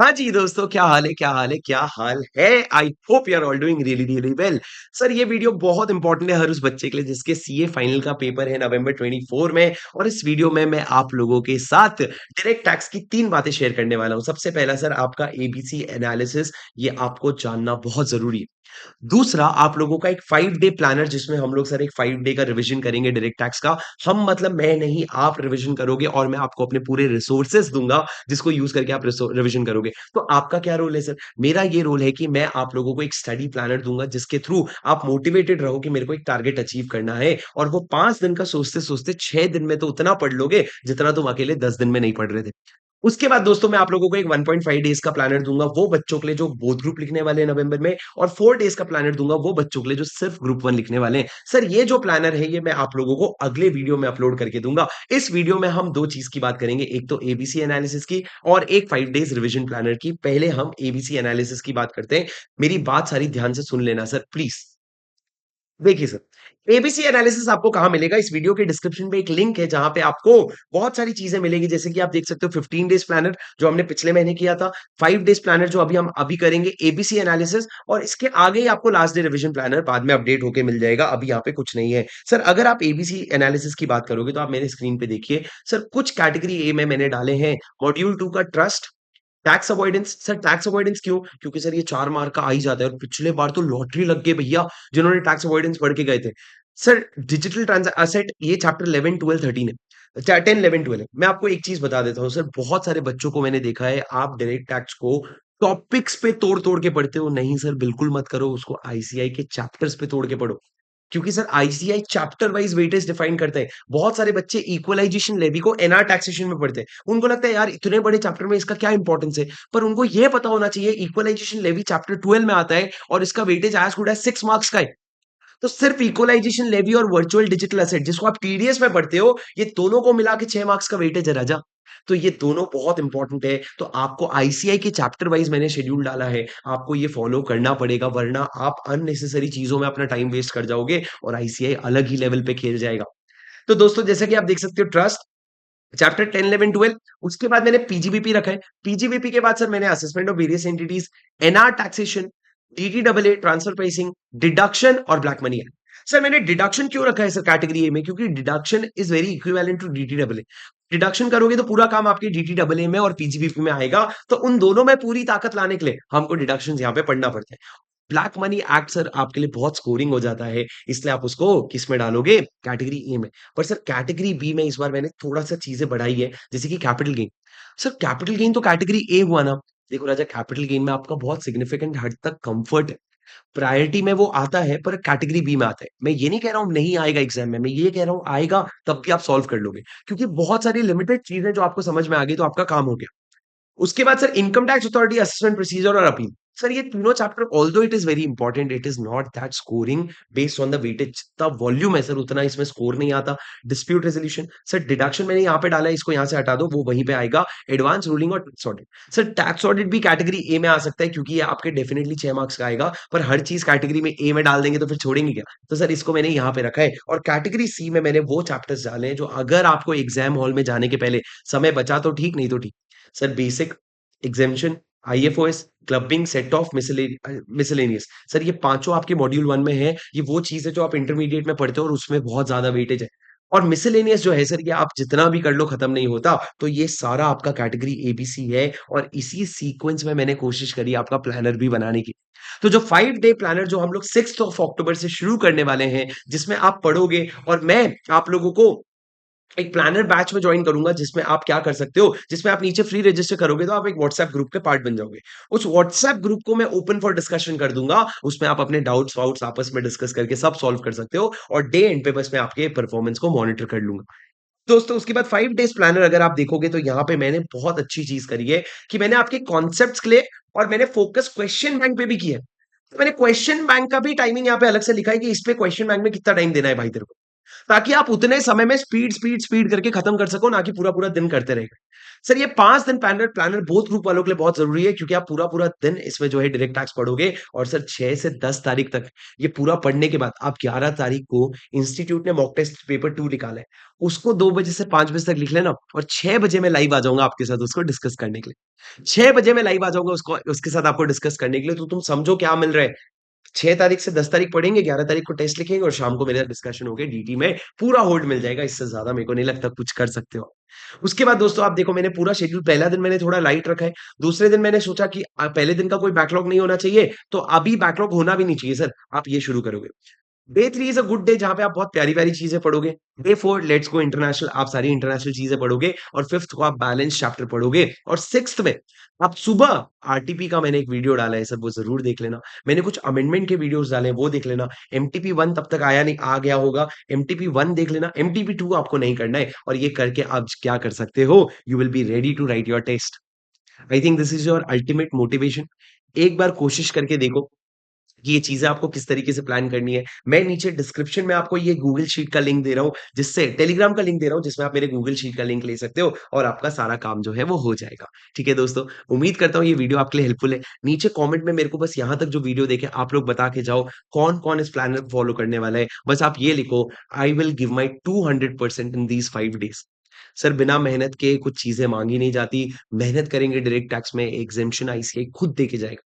हाँ जी दोस्तों, क्या हाल है? क्या हाल है? क्या हाल है? I hope you are all doing really really well. Sir ये वीडियो बहुत इंपॉर्टेंट है हर उस बच्चे के लिए जिसके सीए फाइनल का पेपर है नवंबर 24 में। और इस वीडियो में मैं आप लोगों के साथ डायरेक्ट टैक्स की 3 बातें शेयर करने वाला हूँ। सबसे पहला सर आपका एबीसी एनालिसिस, ये आपको जानना बहुत ज़रूरी है। दूसरा आप लोगों का एक 5 डे प्लानर जिसमें हम लोग सर एक 5 डे का रिवीजन करेंगे डायरेक्ट टैक्स का। हम मतलब मैं नहीं, आप रिवीजन करोगे और मैं आपको अपने पूरे रिसोर्सेज दूँगा जिसको यूज़ करके आप रिवीजन करोगे। तो आपका क्या रोल है सर? मेरा ये रोल है कि मैं आप लोगों को एक स्टडी प्लानर दूँगा जिसके थ्रू आप मोटिवेटेड रहो कि मेरे को एक टारगेट अचीव करना है और वो 5 दिन का सोचते-सोचते 6 दिन में तो उतना पढ़ लोगे जितना तुम अकेले 10 दिन में नहीं पढ़ रहे थे। उसके बाद दोस्तों मैं आप लोगों को एक 1.5 डेज़ का प्लानर दूँगा वो बच्चों के लिए जो बोथ ग्रुप लिखने वाले हैं नवंबर में, और 4 डेज़ का प्लानर दूँगा वो बच्चों के लिए जो सिर्फ ग्रुप 1 लिखने वाले हैं। सर ये जो प्लानर है ये मैं आप लोगों को अगले वीडियो में अपलोड करके दूँगा। इस वीडियो में हम 2 चीज़ की बात करेंगे, एक तो एबीसी एनालिसिस की और एक 5 डेज़ रिविजन प्लानर की। पहले हम एबीसी एनालिसिस की बात करते हैं। मेरी बात सारी ध्यान से सुन लेना सर प्लीज़। देखिए सर, एबीसी एनालिसिस आपको कहाँ मिलेगा? इस वीडियो के डिस्क्रिप्शन में एक लिंक है जहाँ पे आपको बहुत सारी चीज़ें मिलेंगी, जैसे कि आप देख सकते हो 15 डेज़ प्लानर जो हमने पिछले महीने किया था, 5 डेज़ प्लानर जो अभी हम करेंगे, एबीसी एनालिसिस, और इसके आगे ही आपको लास्ट डे रिविजन प्लानर बाद में अपडेट होके मिल जाएगा, अभी यहाँ पे कुछ नहीं है। सर अगर आप एबीसी एनालिसिस की बात करोगे तो आप मेरे स्क्रीन पे देखिए, सर कुछ कैटेगरी ए में मैंने डाले हैं, मॉड्यूल 2 का trust, tax avoidance. Sir tax avoidance क्यों? क्योंकि सर ये 4 मार्क का आ ही जाता है और पिछले बार तो लॉटरी लग गई भैया, जिन्होंने टैक्स अवॉइडेंस पढ़ के गए थे। सर डिजिटल एसेट, ये चैप्टर 11, 12, 13 है। 10, 11, 12 है। मैं आपको एक चीज़ बता देता हूँ सर, बहुत सारे बच्चों को मैंने देखा है, आप डायरेक्ट टैक्स को टॉपिक्स पे तोड़-तोड़ के पढ़ते हो। नहीं सर, बिल्कुल मत करो, उसको आईसीआई के चैप्टर्स पे तोड़ के पढ़ो। क्योंकि sir ICI chapter wise weightage define करता है। बहुत सारे बच्चे इक्वलाइजेशन लेवी को एनआर टैक्सेशन में पढ़ते हैं। उनको लगता है यार इतने बड़े चैप्टर में इसका क्या इंपॉर्टेंस है? पर उनको ये पता होना चाहिए इक्वलाइजेशन लेवी चैप्टर 12 में आता है और इसका weightage as good as 6 marks का है। तो सिर्फ इक्वलाइजेशन लेवी और वर्चुअल डिजिटल एसेट जिसको आप टीडीएस में पढ़ते हो, ये दोनों को मिला के 6 मार्क्स का वेटेज है राजा। तो ये दोनों बहुत इंपॉर्टेंट है। तो आपको आईसीआई के चैप्टर वाइज़ मैंने शेड्यूल डाला है। आपको ये फॉलो करना पड़ेगा, वरना आप अननेसेसरी चीज़ों में अपना टाइम वेस्ट कर जाओगे और आईसीआई अलग ही लेवल पे खेल जाएगा। तो दोस्तों जैसा कि आप देख सकते हो, ट्रस्ट चैप्टर 10, 11, 12, उसके बाद मैंने पीजीबीपी रखा है। पीजीबीपी के बाद सर मैंने assessment of various entities, NR taxation, डीटीडबलए, ट्रांसफर प्राइसिंग, डिडक्शन और ब्लैक मनी एक्ट। सर मैंने डिडक्शन क्यों रखा है सर कैटेगरी ए में? क्योंकि deduction is very equivalent to डीटीडबलए। डिडक्शन करोगे तो पूरा काम आपके डीटीडबलए में और पीजीबीपी में आएगा, तो उन दोनों में पूरी ताकत लाने के लिए हमको डिडक्शन यहाँ पे पढ़ना पड़ता है। ब्लैक मनी एक्ट सर आपके लिए बहुत स्कोरिंग हो जाता है, इसलिए आप उसको किस में डालोगे? कैटेगरी ए में। पर सर कैटेगरी बी में इस बार मैंने थोड़ा-सा चीज़ें बढ़ाई है, जैसे कि capital gain. Sir capital gain तो कैटेगरी ए हुआ ना। देखो राजा, कैपिटल गेन में आपका बहुत सिग्निफिकेंट हद तक कम्फर्ट है। प्रायोरिटी में वो आता है पर कैटेगरी बी में आता है। मैं ये नहीं कह रहा हूँ नहीं आएगा एग्ज़ाम में, मैं ये कह रहा हूँ आएगा तब भी आप सॉल्व कर लोगे। क्योंकि बहुत सारी लिमिटेड चीज़ें जो आपको समझ में आ गई तो आपका काम हो गया। उसके बाद sir income tax authority, assessment procedure और अपील। सर ये तीनों chapter although it is very important, it is not that scoring based on the weightage. जितना वॉल्यूम है सर उतना इसमें स्कोर नहीं आता। डिस्प्यूट रेज़ोल्यूशन, सर डिडक्शन मैंने यहाँ पे डाला है, इसको यहाँ से हटा दो, वो वहीं पे आएगा। एडवांस रूलिंग और tax audit. Sir tax audit भी कैटेगरी ए में आ सकता है क्योंकि ये आपके डेफिनिटली 6 मार्क्स का आएगा, पर हर चीज़ कैटेगरी में ए में डाल देंगे तो फिर छोड़ेंगे क्या? तो सर इसको मैंने यहाँ पे रखा है, और कैटेगरी सी में मैंने वो चैप्टर्स डाले हैं जो अगर आपको एग्ज़ाम हॉल में जाने के पहले समय बचा तो ठीक, नहीं तो ठीक। Sir basic, exemption, IFOS, clubbing, set of, miscellaneous. Sir ये पाँचों आपके मॉड्यूल 1 में है। ये वो चीज़ है जो आप इंटरमीडिएट में पढ़ते हो और उसमें बहुत ज़्यादा वेटेज है। और मिसलेनियस जो है सर, ये आप जितना भी कर लो खत्म नहीं होता। तो ये सारा आपका कैटेगरी एबीसी है और इसी सीक्वेंस में मैंने कोशिश करी आपका प्लानर भी बनाने की। तो जो 5 डे प्लानर जो हम लोग 6th ऑफ अक्टूबर से शुरू करने वाले हैं, जिसमें आप पढ़ोगे और मैं आप लोगों को एक प्लानर बैच में जॉइन करूँगा, जिसमें आप क्या कर सकते हो, जिसमें आप नीचे फ्री रजिस्टर करोगे तो आप एक व्हाट्सएप ग्रुप के पार्ट बन जाओगे। उस व्हाट्सएप ग्रुप को मैं ओपन फॉर डिस्कशन कर दूँगा, उसमें आप अपने डाउट्स वाउट्स आपस में डिस्कस करके सब सॉल्व कर सकते हो और डे एंड पे बस मैं आपके परफॉर्मेंस को मॉनिटर कर लूँगा। दोस्तों उसके बाद 5 डेज़ प्लानर अगर आप देखोगे तो यहाँ पे मैंने बहुत अच्छी चीज़ करी है कि मैंने आपके कॉन्सेप्ट्स के लिए और मैंने फोकस क्वेश्चन बैंक पे भी किया है। तो मैंने क्वेश्चन बैंक का भी टाइमिंग यहाँ पे अलग से लिखा है कि इस पे क्वेश्चन बैंक में कितना टाइम देना है भाई तेरे को। ताकि आप उतने समय में स्पीड करके खत्म कर सको, ना कि पूरा-पूरा दिन करते रह गए। सर ये 5 दिन प्लानर प्लानर बोथ ग्रुप वालों के लिए बहुत ज़रूरी है क्योंकि आप पूरा-पूरा दिन इसमें जो है डायरेक्ट टैक्स पढ़ोगे और सर 6 से 10 तारीख तक ये पूरा पढ़ने के बाद आप 11 तारीख को इंस्टीट्यूट ने मॉक टेस्ट पेपर 2 निकाला है। उसको 2 बजे से 5 बजे तक लिख लेना और 6 बजे मैं लाइव आ जाऊँगा आपके साथ उसको डिस्कस करने के लिए। 6 बजे मैं लाइव आ जाऊँगा उसको उसके साथ आपको डिस्कस करने के लिए, तो तुम समझो क्या मिल रहा है। 6 तारीख से 10 तारीख पढ़ेंगे, 11 तारीख को टेस्ट लिखेंगे और शाम को मेरा डिस्कशन हो गया डीटी में, पूरा होल्ड मिल जाएगा, इससे ज़्यादा मेरे को नहीं लगता कुछ कर सकते हो। उसके बाद दोस्तों आप देखो मैंने पूरा शेड्यूल पहला दिन मैंने थोड़ा लाइट रखा है, दूसरे दिन मैंने सोचा कि पहले दिन का कोई बैकलॉग नहीं होना चाहिए, तो अभी बैकलॉग होना भी नहीं चाहिए सर, आप ये शुरू करोगे। Day 3 is a good day जहाँ पे आप बहुत प्यारी-प्यारी चीज़ें पढ़ोगे। डे 4 लेट्स गो इंटरनेशनल आप सारी इंटरनेशनल चीज़ें पढ़ोगे और 5th को आप बैलेंस चैप्टर पढ़ोगे और 6th में आप सुबह आरटीपी का मैंने एक वीडियो डाला है सर वो ज़रूर देख लेना। मैंने कुछ अमेंडमेंट के वीडियोज़ डाले हैं वो देख लेना। एमटीपी 1 तब तक आया नहीं आ गया होगा। एमटीपी 1 देख लेना। एमटीपी 2 आपको नहीं करना है और ये करके आप क्या कर सकते हो, you will be ready to write your test. I think this is your ultimate motivation. एक बार कोशिश करके देखो कि ये चीज़ें आपको किस तरीके से प्लान करनी है। मैं नीचे डिस्क्रिप्शन में आपको ये गूगल शीट का लिंक दे रहा हूँ, जिससे टेलीग्राम का लिंक दे रहा हूँ, जिसमें आप मेरे गूगल शीट का लिंक ले सकते हो और आपका सारा काम जो है वो हो जाएगा। ठीक है दोस्तों, उम्मीद करता हूँ ये वीडियो आपके लिए हेल्पफुल है। नीचे कमेंट में मेरे को बस यहाँ तक जो वीडियो देखे आप लोग बता के जाओ, कौन-कौन इस प्लानर को फॉलो करने वाला है। बस आप ये लिखो, I will give my 200% in these 5 days. Sir बिना मेहनत के कुछ चीज़ें माँगी नहीं जाती, मेहनत करेंगे डायरेक्ट टैक्स में एग्ज़ेम्पशन आईसीएआई खुद दे के जाएगा।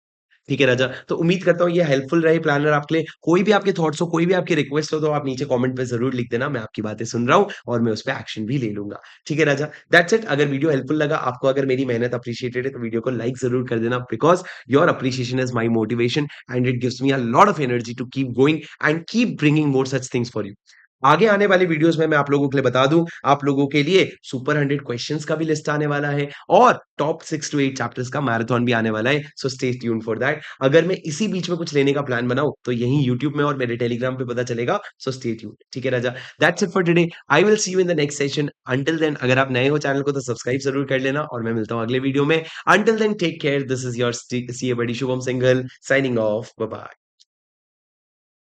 ठीक है राजा, तो उम्मीद करता हूँ ये हेल्पफुल रहे प्लानर आपके लिए। कोई भी आपके थॉट्स हो, कोई भी आपकी रिक्वेस्ट हो तो आप नीचे कमेंट पे ज़रूर लिख देना, मैं आपकी बातें सुन रहा हूँ और मैं उस पे एक्शन भी ले लूँगा। ठीक है राजा, दैट्स इट अगर वीडियो हेल्पफुल लगा, आपको अगर मेरी मेहनत अप्रिशिएटेड है तो वीडियो को लाइक ज़रूर कर देना because your appreciation is my motivation and it gives me a lot of energy to keep going and keep bringing more such things for you. आगे आने वाली वीडियोज़ में मैं आप लोगों के लिए बता दूँ, आप लोगों के लिए सुपर 100 क्वेश्चन्स का भी लिस्ट आने वाला है और टॉप 6 टू 8 चैप्टर्स का मैराथन भी आने वाला है, so stay tuned for that. अगर मैं इसी बीच में कुछ लेने का प्लान बनाऊँ, तो यहीं यूट्यूब में और मेरे टेलीग्राम पे पता चलेगा, सो स्टे ट्यून्ड। ठीक है राजा, that's it for today. I will see you in the next session. Until then अगर आप नए हो चैनल को तो सब्सक्राइब ज़रूर कर लेना और मैं मिलता हूँ अगले वीडियो में। Until then take care, this is your CA buddy Shubham Singhal signing off, bye bye.